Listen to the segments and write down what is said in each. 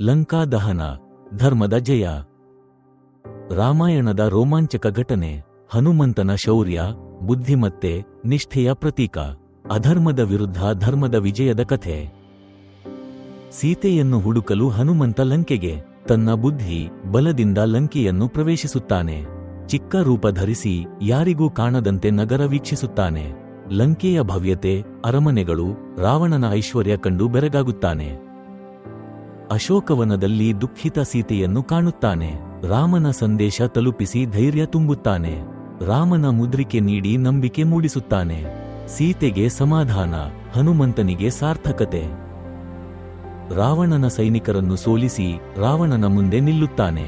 ಲಂಕಾ ದಹನ, ಧರ್ಮದ ಜಯ. ರಾಮಾಯಣದ ರೋಮಾಂಚಕ ಘಟನೆ. ಹನುಮಂತನ ಶೌರ್ಯ, ಬುದ್ಧಿಮತ್ತೆ, ನಿಷ್ಠೆಯ ಪ್ರತೀಕ. ಅಧರ್ಮದ ವಿರುದ್ಧ ಧರ್ಮದ ವಿಜಯದ ಕಥೆ. ಸೀತೆಯನ್ನು ಹುಡುಕಲು ಹನುಮಂತ ಲಂಕೆಗೆ ತನ್ನ ಬುದ್ಧಿ, ಬಲದಿಂದ ಲಂಕೆಯನ್ನು ಪ್ರವೇಶಿಸುತ್ತಾನೆ. ಚಿಕ್ಕ ರೂಪ ಧರಿಸಿ ಯಾರಿಗೂ ಕಾಣದಂತೆ ನಗರ ವೀಕ್ಷಿಸುತ್ತಾನೆ. ಲಂಕೆಯ ಭವ್ಯತೆ, ಅರಮನೆಗಳು, ರಾವಣನ ಐಶ್ವರ್ಯ ಕಂಡು ಬೆರಗಾಗುತ್ತಾನೆ. ಅಶೋಕವನದಲ್ಲಿ ದುಃಖಿತ ಸೀತೆಯನ್ನು ಕಾಣುತ್ತಾನೆ. ರಾಮನ ಸಂದೇಶ ತಲುಪಿಸಿ ಧೈರ್ಯ ತುಂಬುತ್ತಾನೆ. ರಾಮನ ಮುದ್ರಿಕೆ ನೀಡಿ ನಂಬಿಕೆ ಮೂಡಿಸುತ್ತಾನೆ. ಸೀತೆಗೆ ಸಮಾಧಾನ, ಹನುಮಂತನಿಗೆ ಸಾರ್ಥಕತೆ. ರಾವಣನ ಸೈನಿಕರನ್ನು ಸೋಲಿಸಿ ರಾವಣನ ಮುಂದೆ ನಿಲ್ಲುತ್ತಾನೆ.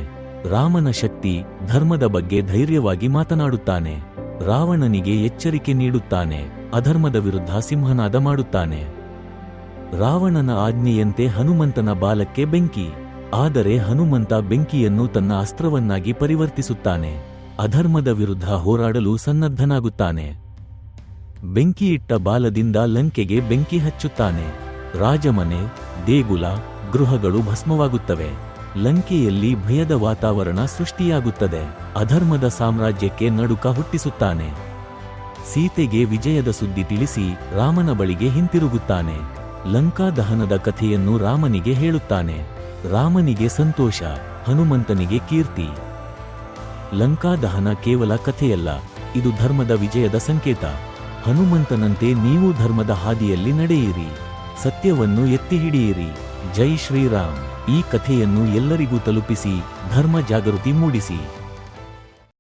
ರಾಮನ ಶಕ್ತಿ, ಧರ್ಮದ ಬಗ್ಗೆ ಧೈರ್ಯವಾಗಿ ಮಾತನಾಡುತ್ತಾನೆ. ರಾವಣನಿಗೆ ಎಚ್ಚರಿಕೆ ನೀಡುತ್ತಾನೆ. ಅಧರ್ಮದ ವಿರುದ್ಧ ಸಿಂಹನಾದ ಮಾಡುತ್ತಾನೆ. ರಾವಣನ ಆಜ್ಞೆಯಂತೆ ಹನುಮಂತನ ಬಾಲಕ್ಕೆ ಬೆಂಕಿ. ಆದರೆ ಹನುಮಂತ ಬೆಂಕಿಯನ್ನು ತನ್ನ ಅಸ್ತ್ರವನ್ನಾಗಿ ಪರಿವರ್ತಿಸುತ್ತಾನೆ. ಅಧರ್ಮದ ವಿರುದ್ಧ ಹೋರಾಡಲು ಸನ್ನದ್ಧನಾಗುತ್ತಾನೆ. ಬೆಂಕಿಯಿಟ್ಟ ಬಾಲದಿಂದ ಲಂಕೆಗೆ ಬೆಂಕಿ ಹಚ್ಚುತ್ತಾನೆ. ರಾಜಮನೆ, ದೇಗುಲ, ಗೃಹಗಳು ಭಸ್ಮವಾಗುತ್ತವೆ. ಲಂಕೆಯಲ್ಲಿ ಭಯದ ವಾತಾವರಣ ಸೃಷ್ಟಿಯಾಗುತ್ತದೆ. ಅಧರ್ಮದ ಸಾಮ್ರಾಜ್ಯಕ್ಕೆ ನಡುಕ ಹುಟ್ಟಿಸುತ್ತಾನೆ. ಸೀತೆಗೆ ವಿಜಯದ ಸುದ್ದಿ ತಿಳಿಸಿ ರಾಮನ ಬಳಿಗೆ ಹಿಂತಿರುಗುತ್ತಾನೆ. ಲಂಕಾ ದಹನದ ಕಥೆಯನ್ನು ರಾಮನಿಗೆ ಹೇಳುತ್ತಾನೆ. ರಾಮನಿಗೆ ಸಂತೋಷ, ಹನುಮಂತನಿಗೆ ಕೀರ್ತಿ. ಲಂಕಾ ದಹನ ಕೇವಲ ಕಥೆಯಲ್ಲ, ಇದು ಧರ್ಮದ ವಿಜಯದ ಸಂಕೇತ. ಹನುಮಂತನಂತೆ ನೀವು ಧರ್ಮದ ಹಾದಿಯಲ್ಲಿ ನಡೆಯಿರಿ, ಸತ್ಯವನ್ನು ಎತ್ತಿ ಹಿಡಿಯಿರಿ. ಜೈ ಶ್ರೀರಾಮ್. ಈ ಕಥೆಯನ್ನು ಎಲ್ಲರಿಗೂ ತಲುಪಿಸಿ ಧರ್ಮ ಜಾಗೃತಿ ಮೂಡಿಸಿ.